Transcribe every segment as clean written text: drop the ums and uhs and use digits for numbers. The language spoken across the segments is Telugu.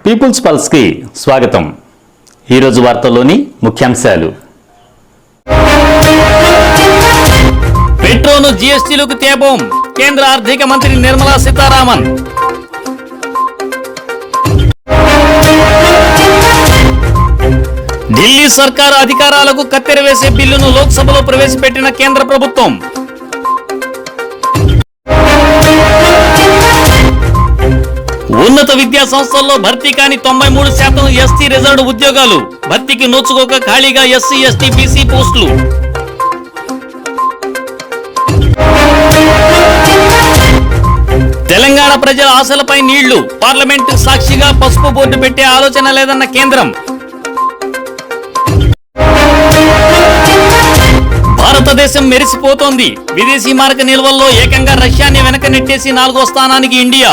పీపుల్స్ పల్స్ కి స్వాగతం. ఈరోజు వార్తల్లోని ముఖ్యాంశాలు. పెట్రోల్ను జీఎస్టీలోకి తేబోం, కేంద్ర ఆర్థిక మంత్రి నిర్మలా సీతారామన్. ఢిల్లీ సర్కారు అధికారాలకు కత్తెర వేసే బిల్లును లోక్సభలో ప్రవేశపెట్టిన కేంద్ర ప్రభుత్వం. ఉన్నత విద్యా సంస్థల్లో భర్తీ కాని 93% ఎస్టీ రిజర్వ్డ్ ఉద్యోగాలు, భర్తీకి నోచుకోక ఖాళీగా ఎస్సీ ఎస్టీ బీసీ పోస్టులు. తెలంగాణ ప్రజల ఆశలపై నీళ్లు, పార్లమెంటు సాక్షిగా పసుపు బోర్డు పెట్టే ఆలోచన లేదన్న కేంద్రం. భారతదేశం మెరిసిపోతోంది, విదేశీ మారక నిల్వల్లో ఏకంగా రష్యాని వెనక నెట్టేసి 4వ స్థానానికి ఇండియా.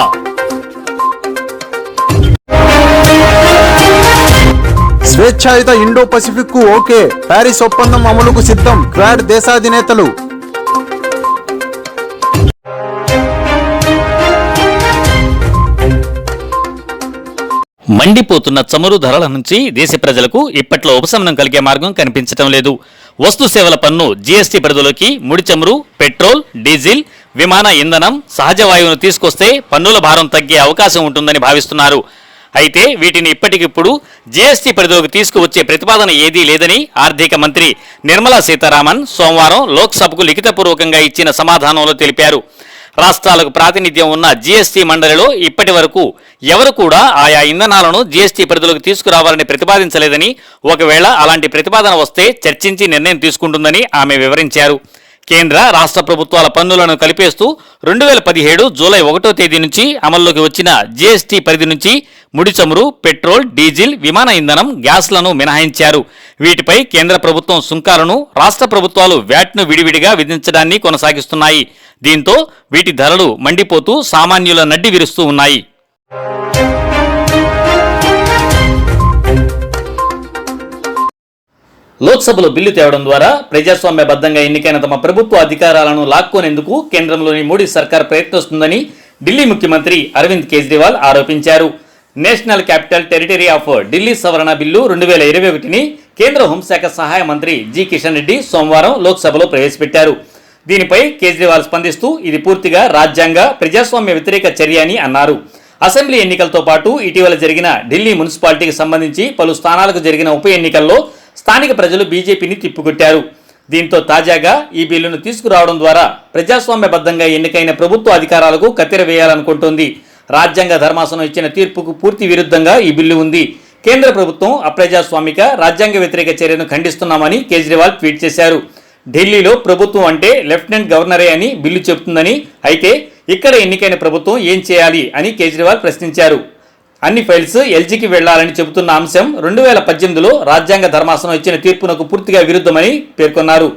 స్వేచ్ఛాయుత ఇండో పసిఫిక్ కు ఓకే, ప్యారిస్ ఒప్పందం అమలుకు సిద్ధం, క్వాడ్ దేశాధినేతలు. మండిపోతున్న చమురు ధరల నుంచి దేశ ప్రజలకు ఇప్పట్లో ఉపశమనం కలిగే మార్గం కనిపించడం లేదు. వస్తు సేవల పన్ను జీఎస్టీ పరిధిలోకి ముడి చమురు, పెట్రోల్, డీజిల్, విమాన ఇంధనం, సహజ వాయువును తీసుకొస్తే పన్నుల భారం తగ్గే అవకాశం ఉంటుందని భావిస్తున్నారు. అయితే వీటిని ఇప్పటికిప్పుడు జీఎస్టీ పరిధిలోకి తీసుకువచ్చే ప్రతిపాదన ఏదీ లేదని ఆర్థిక మంత్రి నిర్మలా సీతారామన్ సోమవారం లోక్సభకు లిఖితపూర్వకంగా ఇచ్చిన సమాధానంలో తెలిపారు. రాష్ట్రాలకు ప్రాతినిధ్యం ఉన్న జీఎస్టీ మండలిలో ఇప్పటి వరకు ఎవరు కూడా ఆయా ఇంధనాలను జీఎస్టీ పరిధిలోకి తీసుకురావాలని ప్రతిపాదించలేదని, ఒకవేళ అలాంటి ప్రతిపాదన వస్తే చర్చించి నిర్ణయం తీసుకుంటుందని ఆమె వివరించారు. కేంద్ర రాష్ట్ర ప్రభుత్వాల పన్నులను కలిపేస్తూ 2017 జూలై 1వ తేదీ నుంచి అమల్లోకి వచ్చిన జీఎస్టీ పరిధి నుంచి ముడి చమురు, పెట్రోల్, డీజిల్, విమాన ఇంధనం, గ్యాస్లను మినహాయించారు. వీటిపై కేంద్ర ప్రభుత్వం సుంకాలను, రాష్ట్ర ప్రభుత్వాలు వ్యాట్ను విడివిడిగా విధించడాన్ని కొనసాగిస్తున్నాయి. దీంతో వీటి ధరలు మండిపోతూ సామాన్యుల నడ్డి విరుస్తూ ఉన్నాయి. లోక్సభలో బిల్లు తేవడం ద్వారా ప్రజాస్వామ్యబద్ధంగా ఎన్నికైన తమ ప్రభుత్వ అధికారాలను లాక్కోనేందుకు కేంద్రంలోని మోడీ సర్కార్ ప్రయత్నిస్తుందని ఢిల్లీ ముఖ్యమంత్రి అరవింద్ కేజ్రీవాల్ ఆరోపించారు. National capital territory of Delhi సవరణ బిల్లు 2021ని కేంద్ర హోంశాఖ సహాయ మంత్రి జి కిషన్ రెడ్డి సోమవారం లోక్సభలో ప్రవేశపెట్టారు. దీనిపై కేజ్రీవాల్ స్పందిస్తూ ఇది పూర్తిగా రాజ్యాంగ, ప్రజాస్వామ్య వ్యతిరేక చర్య అని అన్నారు. అసెంబ్లీ ఎన్నికలతో పాటు ఇటీవల జరిగిన ఢిల్లీ మున్సిపాలిటీకి సంబంధించి పలు స్థానాలకు జరిగిన ఉప ఎన్నికల్లో స్థానిక ప్రజలు బీజేపీని తిప్పికొట్టారు. దీంతో తాజాగా ఈ బిల్లును తీసుకురావడం ద్వారా ప్రజాస్వామ్యబద్ధంగా ఎన్నికైన ప్రభుత్వ అధికారాలకు కత్తెర వేయాలనుకుంటోంది. రాజ్యాంగ ధర్మాసనం ఇచ్చిన తీర్పుకు పూర్తి విరుద్ధంగా ఈ బిల్లు ఉంది. కేంద్ర ప్రభుత్వం అప్రజాస్వామిక, రాజ్యాంగ వ్యతిరేక చర్యను ఖండిస్తున్నామని కేజ్రీవాల్ ట్వీట్ చేశారు. ఢిల్లీలో ప్రభుత్వం అంటే లెఫ్టినెంట్ గవర్నరే అని బిల్లు చెబుతుందని, అయితే ఇక్కడ ఎన్నికైన ప్రభుత్వం ఏం చేయాలి అని కేజ్రీవాల్ ప్రశ్నించారు. అన్ని ఫైల్స్ ఎల్జీకి వెళ్లాలని చెబుతున్న అంశం 2018లో రాజ్యాంగ ధర్మాసనం ఇచ్చిన తీర్పునకు పూర్తిగా విరుద్ధమని పేర్కొన్నారు.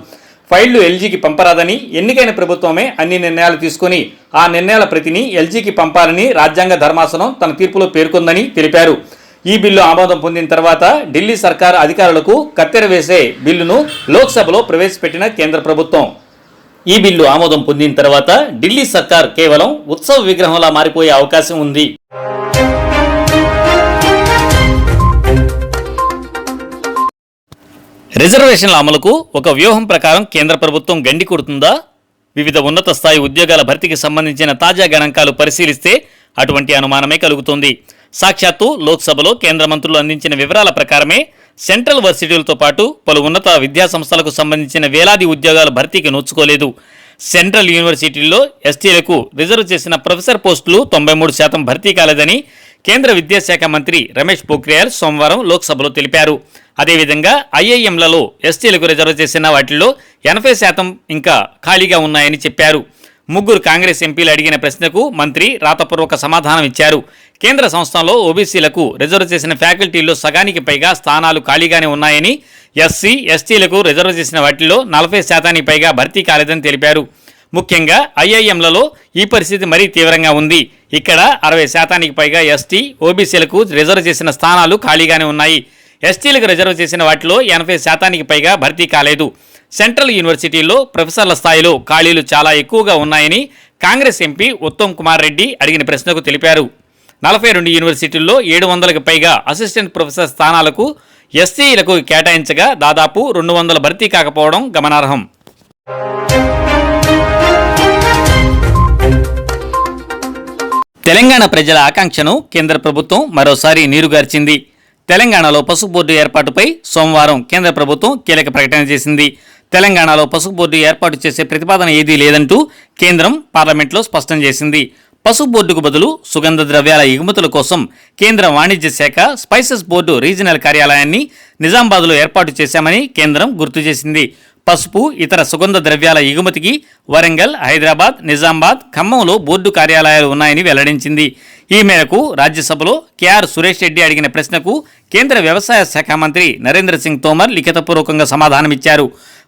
ఫైళ్లు ఎల్జీకి పంపరాదని, ఎన్నికైన ప్రభుత్వమే అన్ని నిర్ణయాలు తీసుకుని ఆ నిర్ణయాల ప్రతిని ఎల్జీకి పంపాలని రాజ్యాంగ ధర్మాసనం తన తీర్పులో పేర్కొందని తెలిపారు. ఈ బిల్లు ఆమోదం పొందిన తర్వాత ఢిల్లీ సర్కార్ అధికారులకు కత్తెర వేసే బిల్లును లోక్సభలో ప్రవేశపెట్టిన కేంద్ర ప్రభుత్వం. ఈ బిల్లు ఆమోదం పొందిన తర్వాత ఢిల్లీ సర్కార్ కేవలం ఉత్సవ విగ్రహంలా మారిపోయే అవకాశం ఉంది. రిజర్వేషన్ల అమలుకు ఒక వ్యూహం ప్రకారం కేంద్ర ప్రభుత్వం గండి కొడుతుందా? వివిధ ఉన్నత స్థాయి ఉద్యోగాల భర్తీకి సంబంధించిన తాజా గణాంకాలు పరిశీలిస్తే అటువంటి అనుమానమే కలుగుతోంది. సాక్షాత్తు లోక్సభలో కేంద్ర మంత్రులు అందించిన వివరాల ప్రకారమే సెంట్రల్ వర్సిటీలతో పాటు పలు ఉన్నత విద్యాసంస్థలకు సంబంధించిన వేలాది ఉద్యోగాల భర్తీకి నోచుకోలేదు. సెంట్రల్ యూనివర్సిటీల్లో ఎస్టీలకు రిజర్వ్ చేసిన ప్రొఫెసర్ పోస్టులు 93% భర్తీ కాలేదని కేంద్ర విద్యాశాఖ మంత్రి రమేష్ పోఖ్రియాల్ సోమవారం లోక్సభలో తెలిపారు. అదేవిధంగా ఐఐఎంలలో ఎస్టీలకు రిజర్వ్ చేసిన వాటిల్లో 80% ఇంకా ఖాళీగా ఉన్నాయని చెప్పారు. 3 కాంగ్రెస్ ఎంపీలు అడిగిన ప్రశ్నకు మంత్రి రాతపూర్వక సమాధానం ఇచ్చారు. కేంద్ర సంస్థల్లో ఓబీసీలకు రిజర్వ్ చేసిన ఫ్యాకల్టీల్లో సగానికి పైగా స్థానాలు ఖాళీగానే ఉన్నాయని, ఎస్సీ, ఎస్టీలకు రిజర్వ్ చేసిన వాటిల్లో 40% పైగా భర్తీ కాలేదని తెలిపారు. ముఖ్యంగా ఐఐఎంలలో ఈ పరిస్థితి మరీ తీవ్రంగా ఉంది. ఇక్కడ 60% పైగా ఎస్టీ, ఓబీసీలకు రిజర్వ్ చేసిన స్థానాలు ఖాళీగానే ఉన్నాయి. ఎస్టీలకు రిజర్వ్ చేసిన వాటిలో 80% పైగా భర్తీ కాలేదు. సెంట్రల్ యూనివర్సిటీల్లో ప్రొఫెసర్ల స్థాయిలో ఖాళీలు చాలా ఎక్కువగా ఉన్నాయని కాంగ్రెస్ ఎంపీ ఉత్తమ్ కుమార్ రెడ్డి అడిగిన ప్రశ్నకు తెలిపారు. 42 యూనివర్సిటీల్లో 700కి పైగా అసిస్టెంట్ ప్రొఫెసర్ స్థానాలకు ఎస్సీలకు కేటాయించగా దాదాపు 200 భర్తీ కాకపోవడం గమనార్హం. తెలంగాణ ప్రజల ఆకాంక్షను కేంద్ర ప్రభుత్వం మరోసారి నీరుగార్చింది. తెలంగాణలో పసుపు బోర్డు ఏర్పాటుపై సోమవారం కేంద్ర ప్రభుత్వం కీలక ప్రకటన చేసింది. తెలంగాణలో పసుపు బోర్డు ఏర్పాటు చేసే ప్రతిపాదన ఏదీ లేదంటూ కేంద్రం పార్లమెంట్లో స్పష్టం చేసింది. పసుపు బోర్డుకు బదులు సుగంధ ద్రవ్యాల ఎగుమతుల కోసం కేంద్ర వాణిజ్య శాఖ స్పైసెస్ బోర్డు రీజనల్ కార్యాలయాన్ని నిజామాబాద్లో ఏర్పాటు చేశామని కేంద్రం గుర్తు చేసింది. పసుపు, ఇతర సుగంధ ద్రవ్యాల ఎగుమతికి వరంగల్, హైదరాబాద్, నిజామాబాద్, ఖమ్మంలో బోర్డు కార్యాలయాలు ఉన్నాయని వెల్లడించింది. ఈ మేరకు రాజ్యసభలో కేఆర్ సురేష్ రెడ్డి అడిగిన ప్రశ్నకు కేంద్ర వ్యవసాయ శాఖ మంత్రి నరేంద్ర సింగ్ తోమర్ లిఖితపూర్వకంగా సమాధానమిచ్చారు.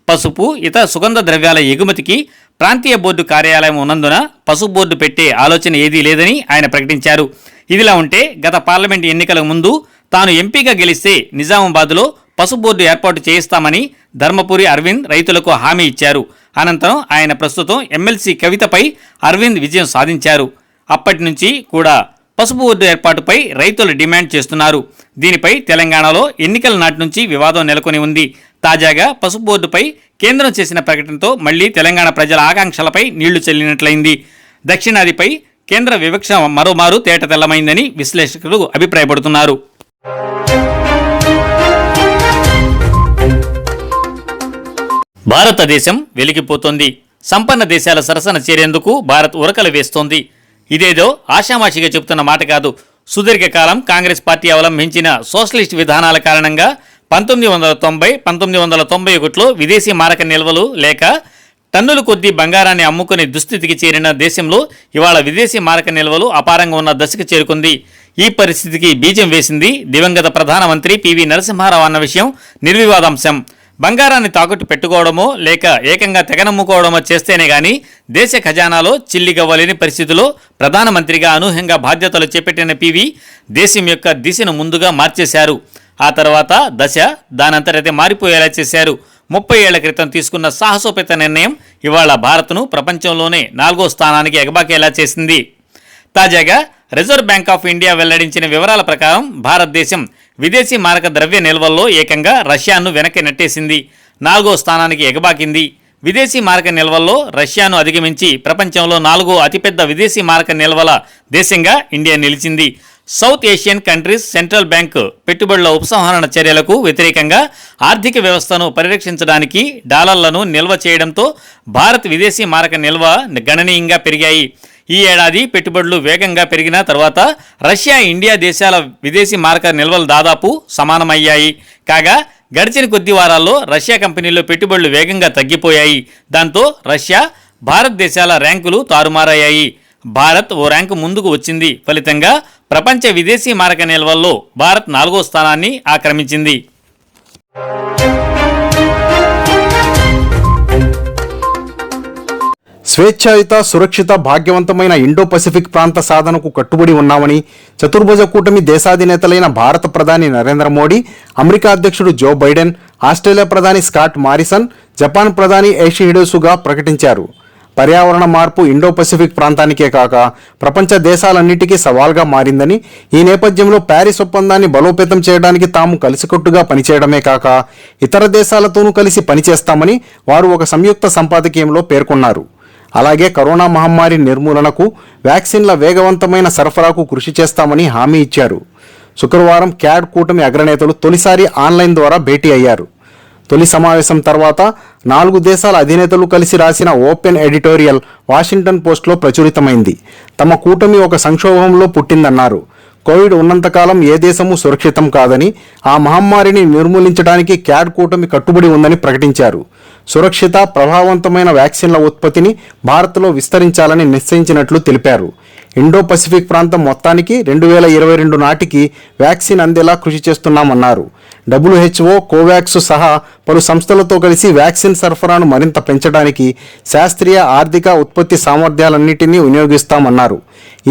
పసుపు, ఇతర సుగంధ ద్రవ్యాల ఎగుమతికి ప్రాంతీయ బోర్డు కార్యాలయం ఉన్నందున పసుపు బోర్డు పెట్టే ఆలోచన ఏదీ లేదని ఆయన ప్రకటించారు. ఇదిలా ఉంటే గత పార్లమెంటు ఎన్నికల ముందు తాను ఎంపీగా గెలిస్తే నిజామాబాద్లో పసుపు బోర్డు ఏర్పాటు చేయిస్తామని ధర్మపురి అరవింద్ రైతులకు హామీ ఇచ్చారు. అనంతరం ఆయన ప్రస్తుతం ఎమ్మెల్సీ కవితపై అరవింద్ విజయం సాధించారు. అప్పటి నుంచి కూడా పసుపు బోర్డు ఏర్పాటుపై రైతులు డిమాండ్ చేస్తున్నారు. దీనిపై తెలంగాణలో ఎన్నికల నాటి నుంచి వివాదం నెలకొని ఉంది. తాజాగా పసుపు బోర్డుపై కేంద్రం చేసిన ప్రకటనతో మళ్లీ తెలంగాణ ప్రజల ఆకాంక్షలపై నీళ్లు చల్లినట్లయింది. దక్షిణాదిపై కేంద్ర వివక్ష మరోమారు తేటతెల్లమైందని విశ్లేషకులు అభిప్రాయపడుతున్నారు. భారతదేశం వెలిగిపోతోంది. సంపన్న దేశాల సరసన చేరేందుకు భారత్ ఉరకలు వేస్తోంది. ఇదేదో ఆషామాషిగా చెబుతున్న మాట కాదు. సుదీర్ఘకాలం కాంగ్రెస్ పార్టీ అవలంబించిన సోషలిస్ట్ విధానాల కారణంగా 1990-1991లో విదేశీ మారక నిల్వలు లేక టన్నుల కొద్దీ బంగారాన్ని అమ్ముకునే దుస్థితికి చేరిన దేశంలో ఇవాళ విదేశీ మారక నిల్వలు అపారంగా ఉన్న దశకు చేరుకుంది. ఈ పరిస్థితికి బీజం వేసింది దివంగత ప్రధానమంత్రి పివి నరసింహారావు అన్న విషయం నిర్వివాదాంశం. బంగారాన్ని తాకట్టు పెట్టుకోవడమో లేక ఏకంగా తెగనమ్ముకోవడమో చేస్తేనే గాని దేశ ఖజానాలో చిల్లిగవ్వలేని పరిస్థితిలో ప్రధానమంత్రిగా అనూహ్యంగా బాధ్యతలు చేపట్టిన పివి దేశం యొక్క దిశను ముందుగా మార్చేశారు. ఆ తర్వాత దశ దానంతటైతే మారిపోయేలా చేశారు. 30 ఏళ్ల క్రితం తీసుకున్న సాహసోపేత నిర్ణయం ఇవాళ భారత్ను ప్రపంచంలోనే 4వ స్థానానికి ఎగబాకేలా చేసింది. తాజాగా రిజర్వ్ బ్యాంక్ ఆఫ్ ఇండియా వెల్లడించిన వివరాల ప్రకారం భారతదేశం విదేశీ మారక ద్రవ్య నిల్వల్లో ఏకంగా రష్యాను వెనక్కి నెట్టేసింది. 4వ స్థానానికి ఎగబాకింది. విదేశీ మారక నిల్వల్లో రష్యాను అధిగమించి ప్రపంచంలో 4వ అతిపెద్ద విదేశీ మారక నిల్వల దేశంగా ఇండియా నిలిచింది. South Asian countries central bank పెట్టుబడుల ఉపసంహరణ చర్యలకు వ్యతిరేకంగా ఆర్థిక వ్యవస్థను పరిరక్షించడానికి డాలర్లను నిల్వ చేయడంతో భారత్ విదేశీ మారక నిల్వ గణనీయంగా పెరిగాయి. ఈ ఏడాది పెట్టుబడులు వేగంగా పెరిగిన తర్వాత రష్యా, ఇండియా దేశాల విదేశీ మారక నిల్వలు దాదాపు సమానమయ్యాయి. కాగా గడిచిన కొద్ది వారాల్లో రష్యా కంపెనీల్లో పెట్టుబడులు వేగంగా తగ్గిపోయాయి. దాంతో రష్యా, భారత్ దేశాల ర్యాంకులు తారుమారయ్యాయి. భారత్ ఓ ర్యాంకు ముందుకు వచ్చింది. ఫలితంగా ప్రపంచ విదేశీ మారక నిల్వల్లో భారత్ 4వ స్థానాన్ని ఆక్రమించింది. స్వేచ్ఛాయుత, సురక్షిత, భాగ్యవంతమైన ఇండో పసిఫిక్ ప్రాంత సాధనకు కట్టుబడి ఉన్నామని చతుర్భుజ కూటమి దేశాధినేతలైన భారత ప్రధాని నరేంద్ర మోడీ, అమెరికా అధ్యక్షుడు జో బైడెన్, ఆస్ట్రేలియా ప్రధాని స్కాట్ మారిసన్, జపాన్ ప్రధాని యోషిహిడే సుగా ప్రకటించారు. పర్యావరణ మార్పు ఇండో పసిఫిక్ ప్రాంతానికే కాక ప్రపంచ దేశాలన్నిటికీ సవాల్గా మారిందని, ఈ నేపథ్యంలో ప్యారిస్ ఒప్పందాన్ని బలోపేతం చేయడానికి తాము కలిసికట్టుగా పనిచేయడమే కాక ఇతర దేశాలతోనూ కలిసి పనిచేస్తామని వారు ఒక సంయుక్త సంపాదకీయంలో పేర్కొన్నారు. అలాగే కరోనా మహమ్మారి నిర్మూలనకు వ్యాక్సిన్ల వేగవంతమైన సరఫరాకు కృషి చేస్తామని హామీ ఇచ్చారు. శుక్రవారం క్యాడ్ కూటమి అగ్రనేతలు తొలిసారి ఆన్లైన్ ద్వారా భేటీ అయ్యారు. తొలి సమావేశం తర్వాత 4 దేశాల అధినేతలు కలిసి రాసిన ఓపెన్ ఎడిటోరియల్ వాషింగ్టన్ పోస్ట్లో ప్రచురితమైంది. తమ కూటమి ఒక సంక్షోభంలో పుట్టిందన్నారు. కోవిడ్ ఉన్నంతకాలం ఏ దేశము సురక్షితం కాదని, ఆ మహమ్మారిని నిర్మూలించడానికి క్యాడ్ కూటమి కట్టుబడి ఉందని ప్రకటించారు. సురక్షిత, ప్రభావవంతమైన వ్యాక్సిన్ల ఉత్పత్తిని భారత్లో విస్తరించాలని నిశ్చయించినట్లు తెలిపారు. ఇండో పసిఫిక్ ప్రాంతం మొత్తానికి 2022 నాటికి వ్యాక్సిన్ అందేలా కృషి చేస్తున్నామన్నారు. WHO, కోవాక్స్ సహా పలు సంస్థలతో కలిసి వ్యాక్సిన్ సరఫరాను మరింత పెంచడానికి శాస్త్రీయ, ఆర్థిక, ఉత్పత్తి సామర్థ్యాలన్నింటినీ వినియోగిస్తామన్నారు.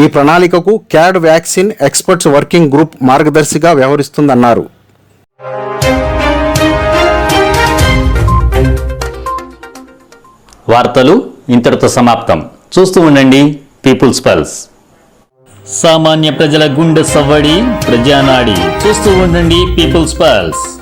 ఈ ప్రణాళికకు క్యాడ్ వ్యాక్సిన్ ఎక్స్పర్ట్స్ వర్కింగ్ గ్రూప్ మార్గదర్శిగా వ్యవహరిస్తుందన్నారు. వార్తలు ఇంతటితో సమాప్తం. చూస్తూ ఉండండి పీపుల్స్ పల్స్. సామాన్య ప్రజల గుండె సవ్వడి, ప్రజానాడి. చూస్తూ ఉండండి పీపుల్స్ పల్స్.